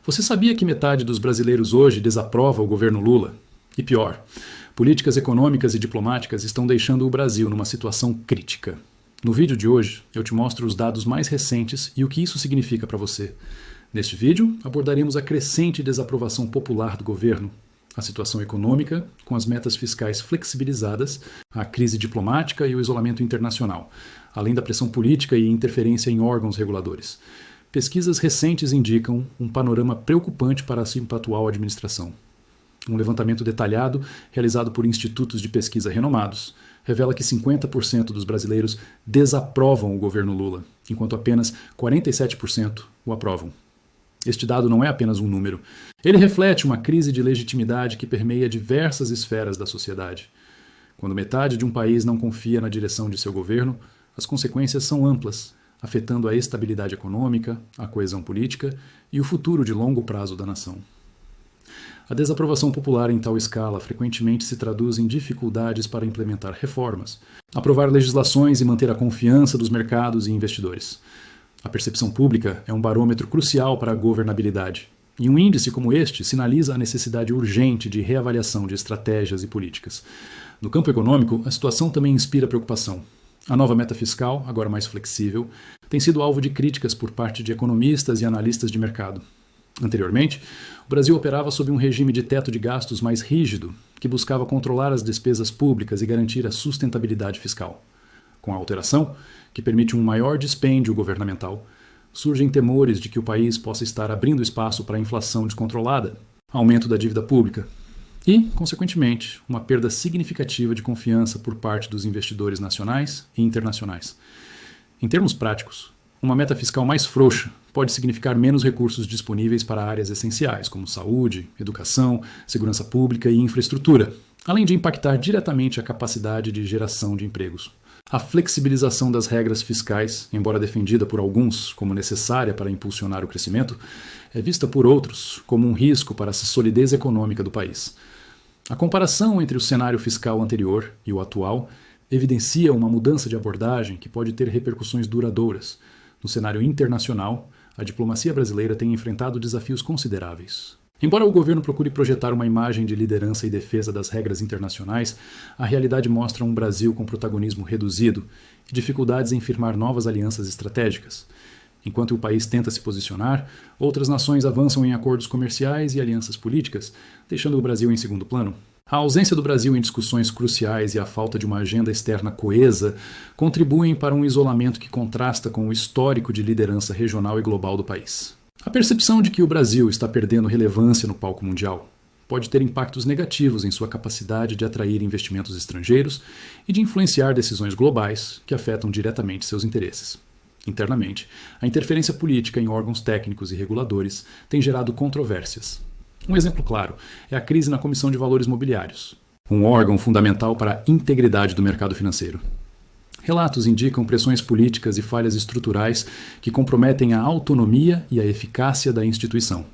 Você sabia que metade dos brasileiros hoje desaprova o governo Lula? E pior, políticas econômicas e diplomáticas estão deixando o Brasil numa situação crítica. No vídeo de hoje, eu te mostro os dados mais recentes e o que isso significa para você. Neste vídeo, abordaremos a crescente desaprovação popular do governo, a situação econômica, com as metas fiscais flexibilizadas, a crise diplomática e o isolamento internacional, além da pressão política e interferência em órgãos reguladores. Pesquisas recentes indicam um panorama preocupante para a atual administração. Um levantamento detalhado, realizado por institutos de pesquisa renomados, revela que 50% dos brasileiros desaprovam o governo Lula, enquanto apenas 47% o aprovam. Este dado não é apenas um número. Ele reflete uma crise de legitimidade que permeia diversas esferas da sociedade. Quando metade de um país não confia na direção de seu governo, as consequências são amplas, afetando a estabilidade econômica, a coesão política e o futuro de longo prazo da nação. A desaprovação popular em tal escala frequentemente se traduz em dificuldades para implementar reformas, aprovar legislações e manter a confiança dos mercados e investidores. A percepção pública é um barômetro crucial para a governabilidade, e um índice como este sinaliza a necessidade urgente de reavaliação de estratégias e políticas. No campo econômico, a situação também inspira preocupação. A nova meta fiscal, agora mais flexível, tem sido alvo de críticas por parte de economistas e analistas de mercado. Anteriormente, o Brasil operava sob um regime de teto de gastos mais rígido, que buscava controlar as despesas públicas e garantir a sustentabilidade fiscal. Com a alteração, que permite um maior dispêndio governamental, surgem temores de que o país possa estar abrindo espaço para a inflação descontrolada, aumento da dívida pública e, consequentemente, uma perda significativa de confiança por parte dos investidores nacionais e internacionais. Em termos práticos, uma meta fiscal mais frouxa pode significar menos recursos disponíveis para áreas essenciais, como saúde, educação, segurança pública e infraestrutura, além de impactar diretamente a capacidade de geração de empregos. A flexibilização das regras fiscais, embora defendida por alguns como necessária para impulsionar o crescimento, é vista por outros como um risco para a solidez econômica do país. A comparação entre o cenário fiscal anterior e o atual evidencia uma mudança de abordagem que pode ter repercussões duradouras. No cenário internacional, a diplomacia brasileira tem enfrentado desafios consideráveis. Embora o governo procure projetar uma imagem de liderança e defesa das regras internacionais, a realidade mostra um Brasil com protagonismo reduzido e dificuldades em firmar novas alianças estratégicas. Enquanto o país tenta se posicionar, outras nações avançam em acordos comerciais e alianças políticas, deixando o Brasil em segundo plano. A ausência do Brasil em discussões cruciais e a falta de uma agenda externa coesa contribuem para um isolamento que contrasta com o histórico de liderança regional e global do país. A percepção de que o Brasil está perdendo relevância no palco mundial pode ter impactos negativos em sua capacidade de atrair investimentos estrangeiros e de influenciar decisões globais que afetam diretamente seus interesses. Internamente, a interferência política em órgãos técnicos e reguladores tem gerado controvérsias. Um exemplo claro é a crise na Comissão de Valores Mobiliários, um órgão fundamental para a integridade do mercado financeiro. Relatos indicam pressões políticas e falhas estruturais que comprometem a autonomia e a eficácia da instituição.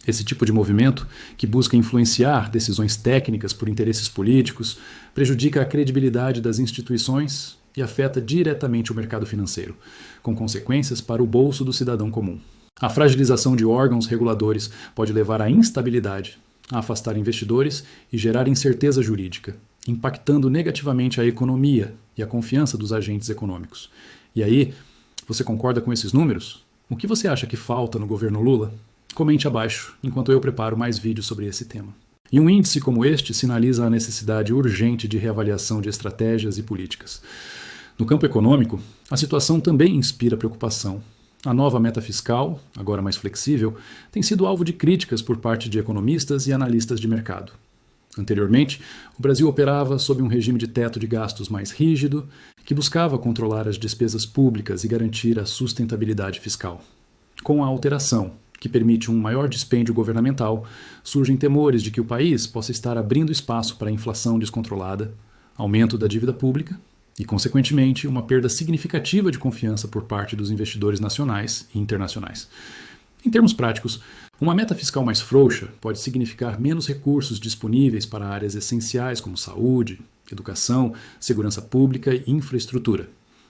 Esse tipo de movimento, que busca influenciar decisões técnicas por interesses políticos, prejudica a credibilidade das instituições e afeta diretamente o mercado financeiro, com consequências para o bolso do cidadão comum. A fragilização de órgãos reguladores pode levar à instabilidade, a afastar investidores e gerar incerteza jurídica, impactando negativamente a economia e a confiança dos agentes econômicos. E aí, você concorda com esses números? O que você acha que falta no governo Lula? Comente abaixo, enquanto eu preparo mais vídeos sobre esse tema. E um índice como este sinaliza a necessidade urgente de reavaliação de estratégias e políticas. No campo econômico, a situação também inspira preocupação. A nova meta fiscal, agora mais flexível, tem sido alvo de críticas por parte de economistas e analistas de mercado. Anteriormente, o Brasil operava sob um regime de teto de gastos mais rígido, que buscava controlar as despesas públicas e garantir a sustentabilidade fiscal. Com a alteração, que permite um maior dispêndio governamental, surgem temores de que o país possa estar abrindo espaço para a inflação descontrolada, aumento da dívida pública e, consequentemente, uma perda significativa de confiança por parte dos investidores nacionais e internacionais. Em termos práticos, uma meta fiscal mais frouxa pode significar menos recursos disponíveis para áreas essenciais como saúde, educação, segurança pública e infraestrutura,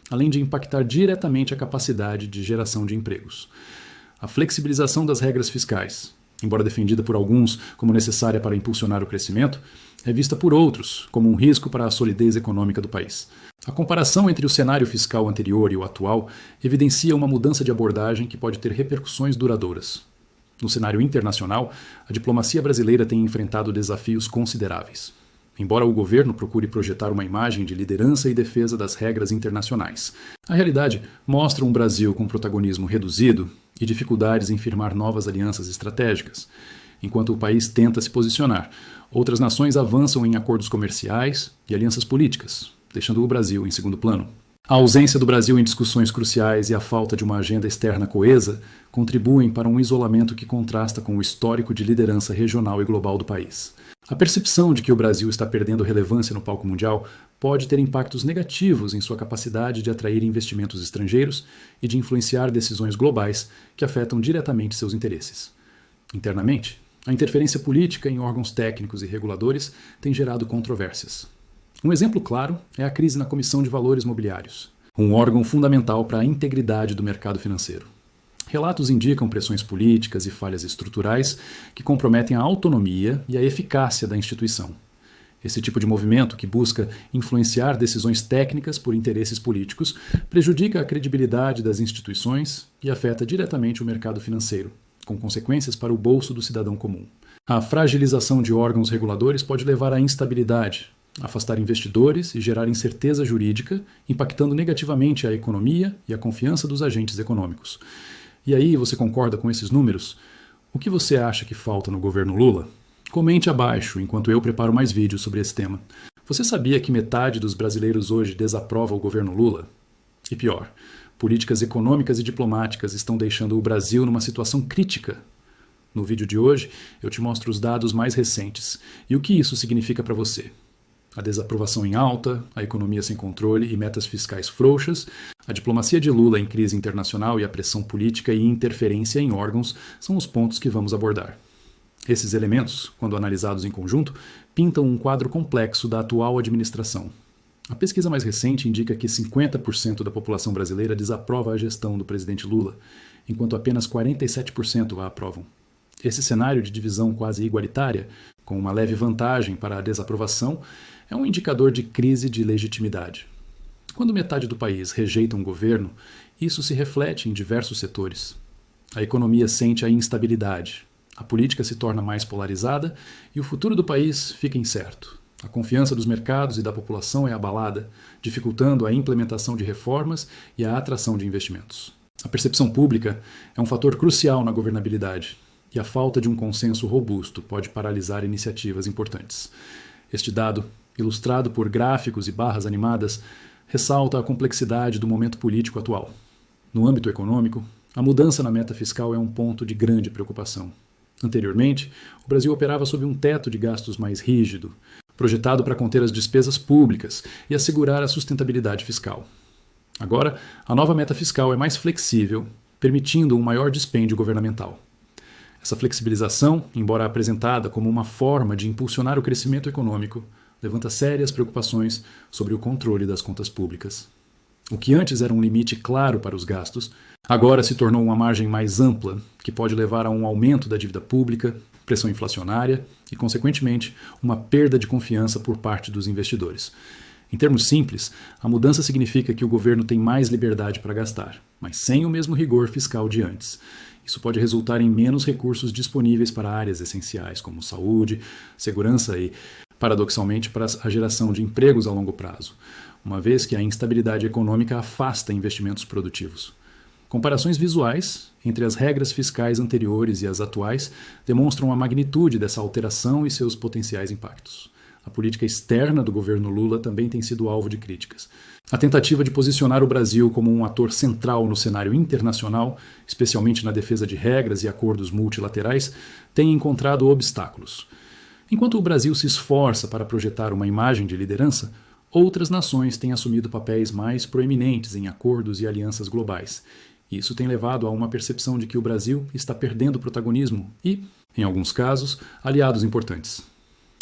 além de impactar diretamente a capacidade de geração de empregos. A flexibilização das regras fiscais, embora defendida por alguns como necessária para impulsionar o crescimento, é vista por outros como um risco para a solidez econômica do país. A comparação entre o cenário fiscal anterior e o atual evidencia uma mudança de abordagem que pode ter repercussões duradouras. No cenário internacional, a diplomacia brasileira tem enfrentado desafios consideráveis. Embora o governo procure projetar uma imagem de liderança e defesa das regras internacionais, a realidade mostra um Brasil com protagonismo reduzido e dificuldades em firmar novas alianças estratégicas. Enquanto o país tenta se posicionar, outras nações avançam em acordos comerciais e alianças políticas, deixando o Brasil em segundo plano. A ausência do Brasil em discussões cruciais e a falta de uma agenda externa coesa contribuem para um isolamento que contrasta com o histórico de liderança regional e global do país. A percepção de que o Brasil está perdendo relevância no palco mundial pode ter impactos negativos em sua capacidade de atrair investimentos estrangeiros e de influenciar decisões globais que afetam diretamente seus interesses. Internamente, a interferência política em órgãos técnicos e reguladores tem gerado controvérsias. Um exemplo claro é a crise na Comissão de Valores Mobiliários, um órgão fundamental para a integridade do mercado financeiro. Relatos indicam pressões políticas e falhas estruturais que comprometem a autonomia e a eficácia da instituição. Esse tipo de movimento, que busca influenciar decisões técnicas por interesses políticos, prejudica a credibilidade das instituições e afeta diretamente o mercado financeiro, com consequências para o bolso do cidadão comum. A fragilização de órgãos reguladores pode levar à instabilidade, afastar investidores e gerar incerteza jurídica, impactando negativamente a economia e a confiança dos agentes econômicos. E aí, você concorda com esses números? O que você acha que falta no governo Lula? Comente abaixo enquanto eu preparo mais vídeos sobre esse tema. Você sabia que metade dos brasileiros hoje desaprova o governo Lula? E pior, políticas econômicas e diplomáticas estão deixando o Brasil numa situação crítica. No vídeo de hoje, eu te mostro os dados mais recentes e o que isso significa para você. A desaprovação em alta, a economia sem controle e metas fiscais frouxas, a diplomacia de Lula em crise internacional e a pressão política e interferência em órgãos são os pontos que vamos abordar. Esses elementos, quando analisados em conjunto, pintam um quadro complexo da atual administração. A pesquisa mais recente indica que 50% da população brasileira desaprova a gestão do presidente Lula, enquanto apenas 47% a aprovam. Esse cenário de divisão quase igualitária, com uma leve vantagem para a desaprovação, é um indicador de crise de legitimidade. Quando metade do país rejeita um governo, isso se reflete em diversos setores. A economia sente a instabilidade, a política se torna mais polarizada e o futuro do país fica incerto. A confiança dos mercados e da população é abalada, dificultando a implementação de reformas e a atração de investimentos. A percepção pública é um fator crucial na governabilidade, e a falta de um consenso robusto pode paralisar iniciativas importantes. Este dado, ilustrado por gráficos e barras animadas, ressalta a complexidade do momento político atual. No âmbito econômico, a mudança na meta fiscal é um ponto de grande preocupação. Anteriormente, o Brasil operava sob um teto de gastos mais rígido, projetado para conter as despesas públicas e assegurar a sustentabilidade fiscal. Agora, a nova meta fiscal é mais flexível, permitindo um maior dispêndio governamental. Essa flexibilização, embora apresentada como uma forma de impulsionar o crescimento econômico, levanta sérias preocupações sobre o controle das contas públicas. O que antes era um limite claro para os gastos, agora se tornou uma margem mais ampla, que pode levar a um aumento da dívida pública, pressão inflacionária e, consequentemente, uma perda de confiança por parte dos investidores. Em termos simples, a mudança significa que o governo tem mais liberdade para gastar, mas sem o mesmo rigor fiscal de antes. Isso pode resultar em menos recursos disponíveis para áreas essenciais, como saúde, segurança e, paradoxalmente, para a geração de empregos a longo prazo, uma vez que a instabilidade econômica afasta investimentos produtivos. Comparações visuais entre as regras fiscais anteriores e as atuais demonstram a magnitude dessa alteração e seus potenciais impactos. A política externa do governo Lula também tem sido alvo de críticas. A tentativa de posicionar o Brasil como um ator central no cenário internacional, especialmente na defesa de regras e acordos multilaterais, tem encontrado obstáculos. Enquanto o Brasil se esforça para projetar uma imagem de liderança, outras nações têm assumido papéis mais proeminentes em acordos e alianças globais. Isso tem levado a uma percepção de que o Brasil está perdendo protagonismo e, em alguns casos, aliados importantes.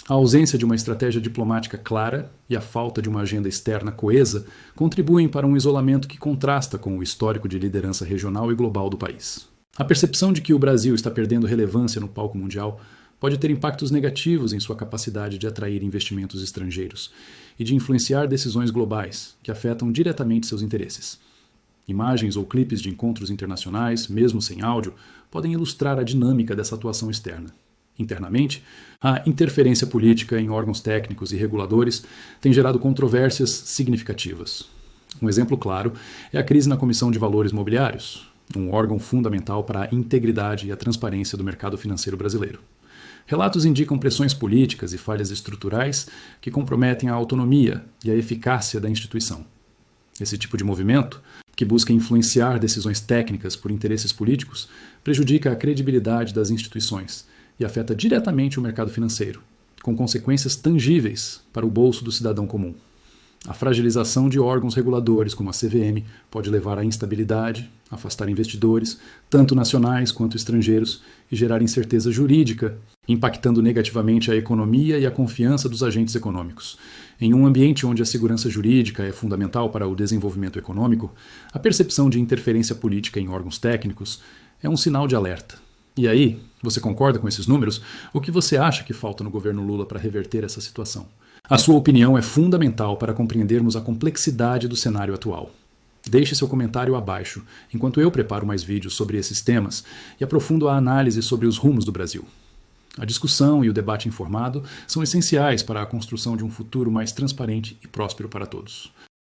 A ausência de uma estratégia diplomática clara e a falta de uma agenda externa coesa contribuem para um isolamento que contrasta com o histórico de liderança regional e global do país. A percepção de que o Brasil está perdendo relevância no palco mundial pode ter impactos negativos em sua capacidade de atrair investimentos estrangeiros e de influenciar decisões globais que afetam diretamente seus interesses. Imagens ou clipes de encontros internacionais, mesmo sem áudio, podem ilustrar a dinâmica dessa atuação externa. Internamente, a interferência política em órgãos técnicos e reguladores tem gerado controvérsias significativas. Um exemplo claro é a crise na Comissão de Valores Mobiliários, um órgão fundamental para a integridade e a transparência do mercado financeiro brasileiro. Relatos indicam pressões políticas e falhas estruturais que comprometem a autonomia e a eficácia da instituição. Esse tipo de movimento, que busca influenciar decisões técnicas por interesses políticos, prejudica a credibilidade das instituições e afeta diretamente o mercado financeiro, com consequências tangíveis para o bolso do cidadão comum. A fragilização de órgãos reguladores como a CVM pode levar à instabilidade, afastar investidores, tanto nacionais quanto estrangeiros, e gerar incerteza jurídica, impactando negativamente a economia e a confiança dos agentes econômicos. Em um ambiente onde a segurança jurídica é fundamental para o desenvolvimento econômico, a percepção de interferência política em órgãos técnicos é um sinal de alerta. E aí, você concorda com esses números? O que você acha que falta no governo Lula para reverter essa situação? A sua opinião é fundamental para compreendermos a complexidade do cenário atual. Deixe seu comentário abaixo, enquanto eu preparo mais vídeos sobre esses temas e aprofundo a análise sobre os rumos do Brasil. A discussão e o debate informado são essenciais para a construção de um futuro mais transparente e próspero para todos.